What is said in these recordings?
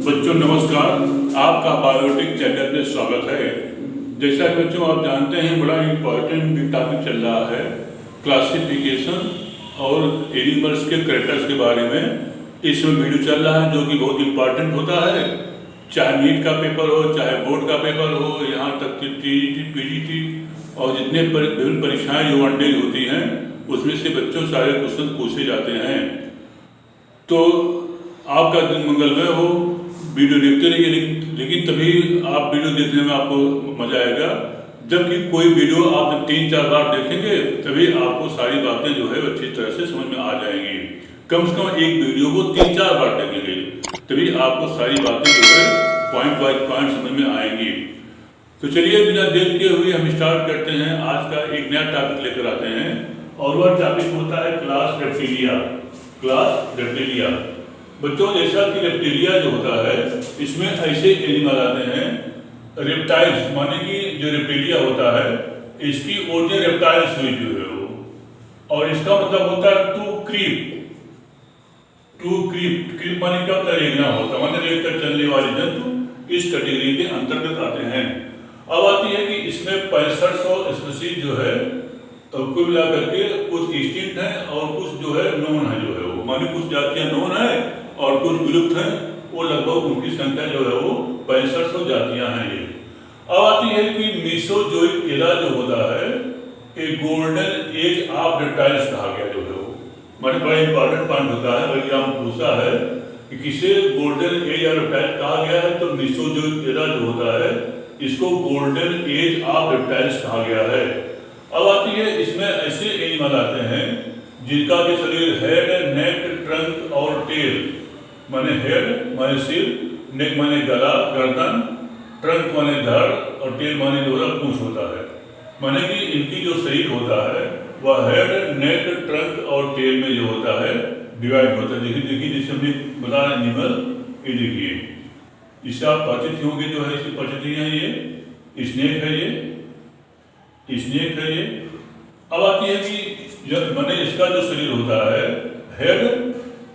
बच्चों नमस्कार, आपका बायोटिक चैनल में स्वागत है। जैसा कि बच्चों आप जानते हैं, बड़ा इम्पोर्टेंट टॉपिक चल रहा है क्लासिफिकेशन और एनिमल्स के कैरेक्टर्स के बारे में। इसमें वीडियो चल रहा है जो कि बहुत इम्पोर्टेंट होता है, चाहे नीट का पेपर हो, चाहे बोर्ड का पेपर हो, यहाँ तक कि टीईटी, पीजीटी और जितने विभिन्न परीक्षाएँ जो वनडेज होती हैं उसमें से बच्चों सारे क्वेश्चन पूछे जाते हैं। तो आपका दिन मंगलमय हो, वीडियो देखते रहिए, लेकिन तभी आप वीडियो देखने में आपको मजा आएगा। जबकि कोई वीडियो आप 3-4 बार देखेंगे तभी आपको सारी बातें जो है अच्छी तरह से समझ में आ जाएंगी। कम से कम एक वीडियो को 3-4 बार देखेंगे तभी आपको सारी बातें जो है पॉइंट बाय पॉइंट समझ में आएंगी। तो चलिए बिना देर किए हुए हम स्टार्ट करते हैं। आज का एक नया टॉपिक लेकर आते हैं और वह टॉपिक होता है क्लास रेप्टिलिया। क्लास रेप्टिलिया बच्चों, जैसा कि रेप्टिलिया जो होता है इसमें ऐसे एनिमल आते हैं रेप्टाइल्स, माने कि जो रेप्टिलिया होता है इसकी ओरिजिन रेप्टाइल्स हुई जो है वो, और इसका मतलब होता है to creep. To creep, creep माने क्या होता है? रेंगना होता है, माने रेंग कर चलने वाले जंतु इस कैटेगरी के अंतर्गत आते हैं। अब आती है कि इसमें 6500 स्पीशीज जो है कुल मिला करके कुछ एक्सटिंक्ट है और कुछ जो है नोन है जो है वो, माने कुछ जातियां नोन है और कुछ विलुप्त हैं। वो लगभग उनकी संख्या जो है वो 6500 जातियां हैं ये। अब आती है कि मीसोजोइक एरा जो होता है एक गोल्डन एज ऑफ रेप्टाइल्स कहा गया जो है वो, माने बड़ा इंपॉर्टेंट पॉइंट होता है। एग्जाम पूछा है कि किसे गोल्डन एज ऑफ रेप्टाइल्स कहा गया है, तो मीसोजोइक एरा जो होता है इसको गोल्डन एज ऑफ रेप्टाइल्स कहा गया है। अब आती है इसमें ऐसे एनिमल आते हैं जिनका के शरीर हेड, नेक, ट्रंक और टेल, माने हेड माने सिर, नेक माने गला गर्दन, ट्रंक माने धड़ और टेल माने जो है पूंछ होता है। माने कि इनकी जो शरीर होता है वह हेड, नेक, ट्रंक और टेल में जो होता है डिवाइड होता है। देखिए जैसे हमने बताया एनिमल, ये देखिए इससे आप परिचित होंगे जो है, इसकी परिचित है ये स्नेक है, ये स्नेक है ये। अब आती है कि जब माने इसका जो शरीर होता है हेड,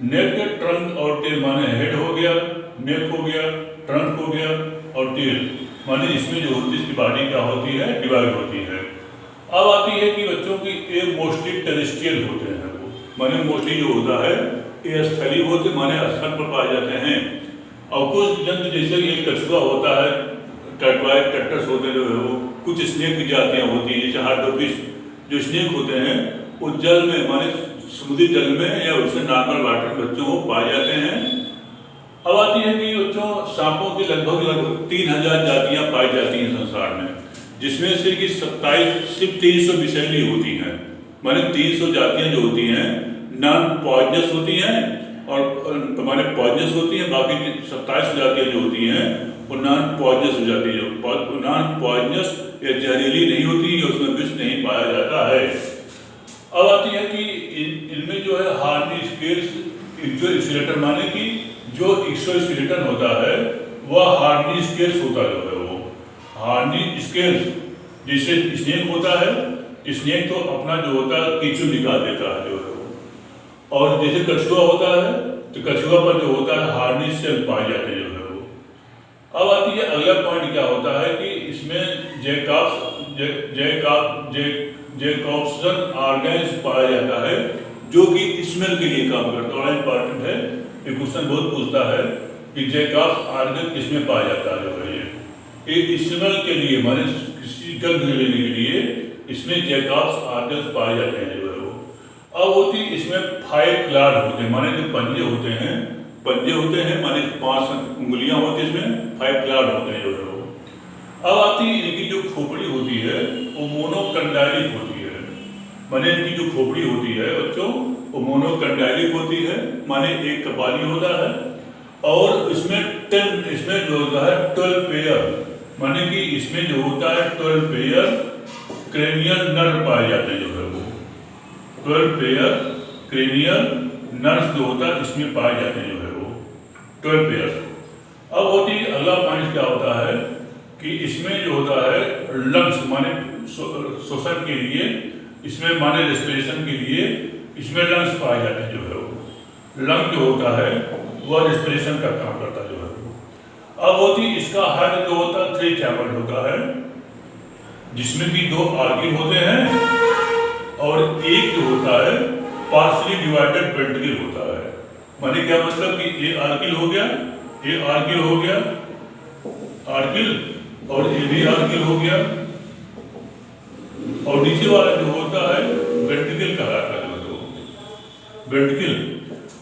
नेक, ट्रंक और टेल, माने हेड हो गया, नेक हो गया, ट्रंक हो गया और टेल, माने इसमें जो होती है इसकी बॉडी क्या होती है, डिवाइड होती है। अब आती है कि बच्चों की ये मोस्टली टेरेस्ट्रियल होते हैं वो, माने मोस्टली जो होता है ये स्थलीय होते, माने स्थल पर पाए जाते हैं। और कुछ जंतु जैसे कि कछुआ होता है, टर्टवाइड टर्टस होते जो है वो, कुछ स्नेक की जातियाँ होती हैं जैसे हार्डोफिश जो स्नेक होते हैं वो जल में, माने समुद्री जल में या उससे नॉर्मल वाटर बच्चों को पाए जाते हैं। अब आती है कि बच्चों सांपों की लगभग 3000 जातियाँ पाई जाती हैं संसार में, जिसमें से कि 27 सिर्फ 300 विषैली होती हैं। माने 300 जातियाँ जो होती हैं नॉन पॉइजनस होती हैं और माने पॉइजनस होती हैं, बाकी 27 जातियाँ जो होती हैं वो नॉन पॉइजनस हो जाती है। नॉन पॉइजनस या जहरीली नहीं होती, उसमें विष नहीं पाया जाता है। अब आती है कि इनमें जो है हार्नी स्केल्स एक्सोस्केलेटन, माने कि जो एक्सोस्केलेटन होता है वह हार्नी स्केल्स होता जो है वो, हार्नी स्केल्स। जैसे स्नेक होता है, स्नेक तो अपना जो होता है कीचू निकाल देता है जो है वो, और जैसे कछुआ होता है तो कछुआ पर जो होता है हार्नी सेल पाए जाते हैं जो है वो। अब आती है अगला पॉइंट क्या होता है कि इसमें जैकॉब्सन ऑर्गन्स पाया जाता है जो कि स्मेल के लिए काम करता है। बड़ा इंपॉर्टेंट है, ये क्वेश्चन बहुत पूछता है कि जैकॉब्स ऑर्गन किसमें पाया जाता है जो है ये स्मेल के लिए, माने किसी गंध लेने के लिए इसमें जैकॉब्स ऑर्गन्स पाए जाते हैं जो है वो। अब होती इसमें 5 क्लाड होते हैं, माने जो पंजे होते हैं माने 5 उंगलियां होती है, इसमें 5 क्लाड होते हैं जो है वो। अब आती है इनकी जो खोपड़ी होती है वो मोनोकंडाइलिक होती है, माने इनकी जो खोपड़ी होती है बच्चों वो मोनोकंडाइलिक होती है, माने एक कपाली होता है और इसमें जो होता है 12 पेयर, माने कि इसमें जो होता है 12 पेयर क्रेनियल नर्व पाए जाते हैं जो है वो। 12 पेयर क्रेनियल नर्व्स जो होता है इसमें पाए जाते हैं जो है वो, 12 पेयर। अब होती है अगला पॉइंट क्या होता है कि इसमें जो होता है लंग्स, माने श्वसन के लिए, इसमें माने रेस्पिरेशन के लिए इसमें लंग्स पाए जाते हैं जो है वो। लंग जो होता है वह रेस्पिरेशन का काम करता है जो है। अब होती इसका हेड जो होता है 3 चैम्बर होता है, जिसमें कि 2 आर्किल होते हैं और एक जो होता है पार्शली डिवाइडेड वेंट्रिकल होता है। माने क्या मतलब कि ये आर्किल हो गया, ये आर्किल हो गया, आर्किल, और ये भी आर्किल हो गया, और नीचे वाला जो होता है वेंट्रिकल कहलाता है, जो वेंट्रिकल।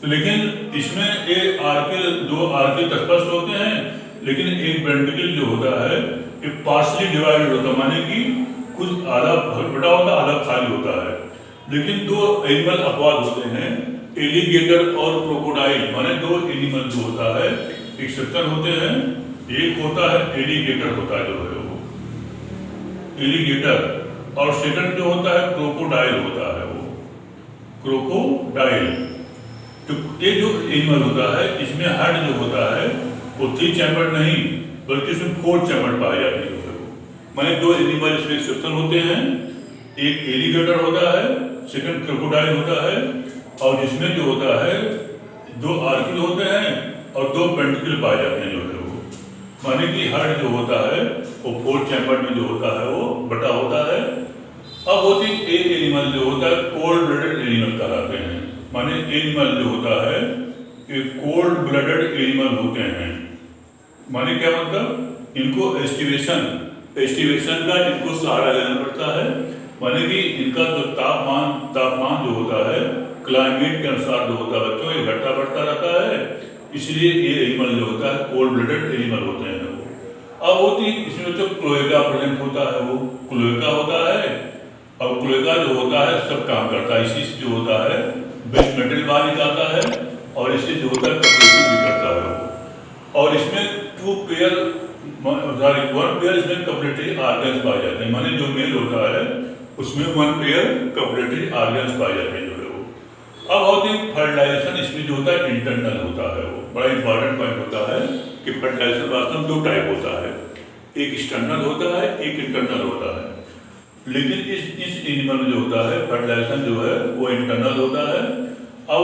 लेकिन इसमें एक आर्किल, 2 आर्किल स्पष्ट होते हैं, लेकिन एक वेंट्रिकल जो होता है ये पार्शली डिवाइडेड होता है, माने कि कुछ आधा बड़ा होता है, आधा खाली होता है। लेकिन 2 एनिमल अपवाद होते हैं, एलिगेटर और क्रोकोडाइल, माने 2 एनिमल जो होता है एक्सेप्शन होते हैं। एक होता है एलिगेटर होता है जो है वो एलिगेटर, और सेकंड जो होता है क्रोकोडाइल होता है, वो क्रोकोडाइल। तो ये जो एनिमल होता है इसमें हेड जो होता है वो 3 चैम्बर नहीं बल्कि इसमें 4 चैम्बर पाए जाते हैं। माने 2 एनिमल इसमें एक्सेप्शन होते हैं, एक एलिगेटर होता है, सेकंड क्रोकोडाइल होता है, और जिसमें जो होता है 2 आर्किल होते हैं और 2 वेंट्रिकल पाए जाते हैं जो है वो। माने कि हेड जो होता है वो 4 चैम्बर में जो होता है वो बटा होता है। अब होती एक एनिमल जो होता है कोल्ड ब्लडेड एनिमल कहलाते हैं। माने एनिमल जो होता है ये कोल्ड ब्लडेड एनिमल होते हैं। माने क्या मतलब, इनको एस्टिवेशन का इनको सहारा लेना पड़ता है। माने कि इनका जो तापमान जो होता है क्लाइमेट के अनुसार जो होता है बच्चों ये घटता बढ़ता रहता है, इसलिए ये एनिमल जो होता है कोल्ड ब्लडेड एनिमल होते हैं वो। अब होती इसमें जो क्लोएका प्रेजेंट होता है वो क्लोएका होता है, और क्लोएका जो होता है सब काम करता है, इसी से जो होता है वेस्ट मेटल बाहर निकालता है, और इससे जो होता है कपड़े भी करता है वो। और इसमें 1 पेयर इसमें कपलेटरी ऑर्गन्स पाए जाते हैं। माने जो मेल होता है उसमें 1 पेयर कपलेटरी ऑर्गन्स पाए जाते हैं जो है वो। अब होती है फर्टिलाइजेशन, इसमें जो होता है इंटरनल होता है वो। बड़ा इंपॉर्टेंट पॉइंट होता है कि फर्टिलाइजेशन वास्तव में 2 टाइप होता है, एक एक्सटर्नल होता है, एक इंटरनल होता है। लेकिन इस एनिमल में जो होता है फर्टिलाइजेशन जो है वो इंटरनल होता है। अब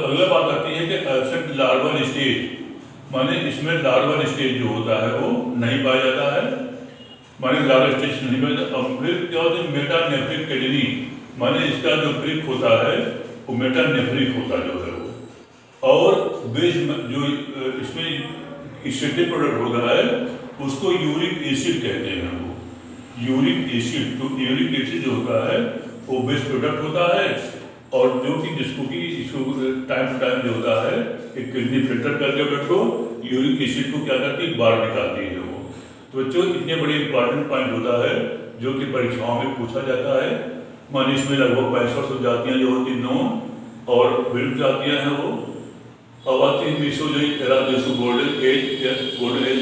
अगला बात आती है कि एब्सेंट लार्वल स्टेज, माने इसमें लार्वल स्टेज जो होता है वो नहीं पाया जाता है। माने लार्वल स्टेज नहीं पाया जाता। अब फिर क्या होता है मेटानेफ्रिक किडनी, माने इसका जो ब्रिक होता है वो मेटानेफ्रिक होता जो है वो। और बेस जो इसमें एसिडिक प्रोडक्ट होता है उसको यूरिक एसिड कहते हैं वो, यूरिक एसिड। तो यूरिक एसिड जो होता है वो बेस प्रोडक्ट होता है, और जो कि जिसको कि इसको टाइम टू टाइम जो होता है एक किडनी फिल्टर करके बच्चों यूरिक एसिड को क्या करती है बाहर निकालती है वो। तो बच्चों इतने बड़े इंपॉर्टेंट पॉइंट होता है जो कि परीक्षाओं में पूछा जाता है। माने इसमें लगभग 65 जातियाँ जो होती हैं नॉन और विलुप्त जातियाँ हैं वो। अब आती है जिसको गोल्डन एज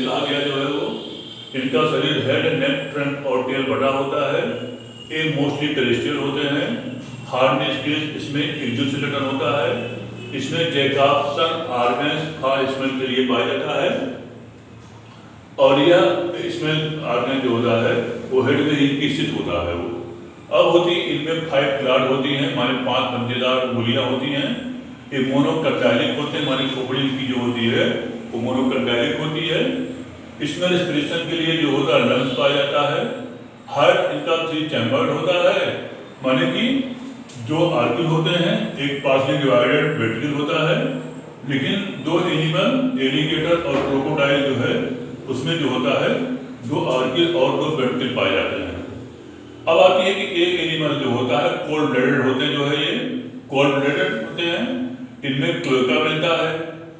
कहा गया जो है वो। इनका शरीर हेड, नेक, ट्रंक और टेल बड़ा होता है। ये मोस्टली टेरेस्ट्रियल होते हैं। हार्डनेस केस इसमें एक्सोस्केलेटन होता है। इसमें जैकॉब्सन ऑर्गन्स हार्ड स्मेल के लिए पाया जाता है, और यह स्मेल ऑर्गन जो होता है वो हेड में ही स्थित होता है वो। अब होती इनमें 5 क्लाड होती हैं, माने 5 पंजेदार गुलियाँ होती हैं। ये मोनोकर्डाइलिक होते हैं, माने खोपड़ी की जो होती है वो मोनोकर्डाइलिक होती है। इसमें रेस्पिरेशन के लिए जो होता है लंग्स पाया जाता है। हार्ट इनका 3 चैम्बर होता है, माने कि जो आर्किल होते हैं एक पार्शली डिवाइडेड वेंट्रिकल होता है। लेकिन 2 एनिमल एलिगेटर और क्रोकोडाइल जो है उसमें जो होता है 2 आर्किल और 2 वेंट्रिकल पाए जाते हैं। अब आती है कि एक एनिमल जो होता है कोल्ड ब्लडेड होते हैं, जो है ये कोल्ड ब्लडेड होते हैं। इनमें क्लोएका मिलता है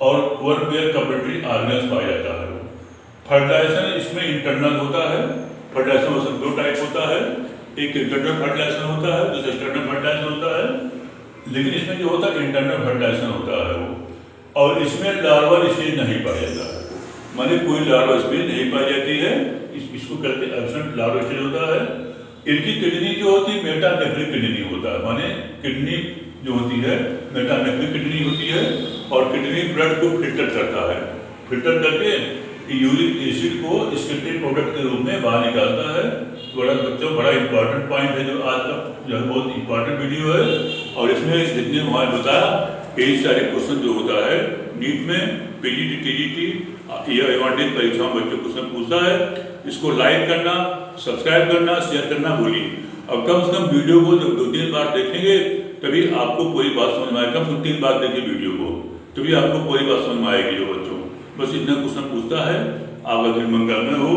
और 1 पेयर कपलेटरी ऑर्गन्स पाया जाता है। फर्टिलाइजेशन इसमें इंटरनल होता है। फर्टिलाइजेशन में 2 टाइप होता है, एक इंटरनल फर्टिलाइजेशन होता है, दूसरा एक्सटर्नल फर्टिलाइजेशन होता है। लेकिन इसमें जो होता है इंटरनल फर्टिलाइजेशन होता है वो। और इसमें लार्वल स्टेज नहीं पाया जाता है, माने कोई लार्वल स्टेज नहीं पाई जाती है। इसको कहते हैं एब्सेंट लार्वल स्टेज होता है। इनकी किडनी जो होती है मेटानेफ्रिक किडनी होता है, माने किडनी जो होती है मेटानेफ्रिक किडनी होती है, और किडनी ब्लड को फिल्टर करता है। फिल्टर करके यूरिक एसिड को स्केलेटल प्रोडक्ट के रूप में बाहर निकालता है। बड़ा बच्चों बड़ा इंपॉर्टेंट पॉइंट है जो आज का जो बहुत इंपॉर्टेंट वीडियो है। और इसमें जितने हमारे बताया यही सारे क्वेश्चन जो होता है नीट में पीजीटी टीजीटी या एडवांटेज परीक्षाओं में बच्चों क्वेश्चन पूछता है। इसको लाइक करना, सब्सक्राइब करना, शेयर करना भूलिए। अब कम से कम वीडियो को जब 2-3 बार देखेंगे तभी आपको पूरी बात समझ में आएगी। कम से कम 3 बार देखिए वीडियो को, तभी आपको पूरी बात समझ में आएगी। जो बच्चों बस इतना क्वेश्चन पूछता है। आपका दिन मंगलमय हो।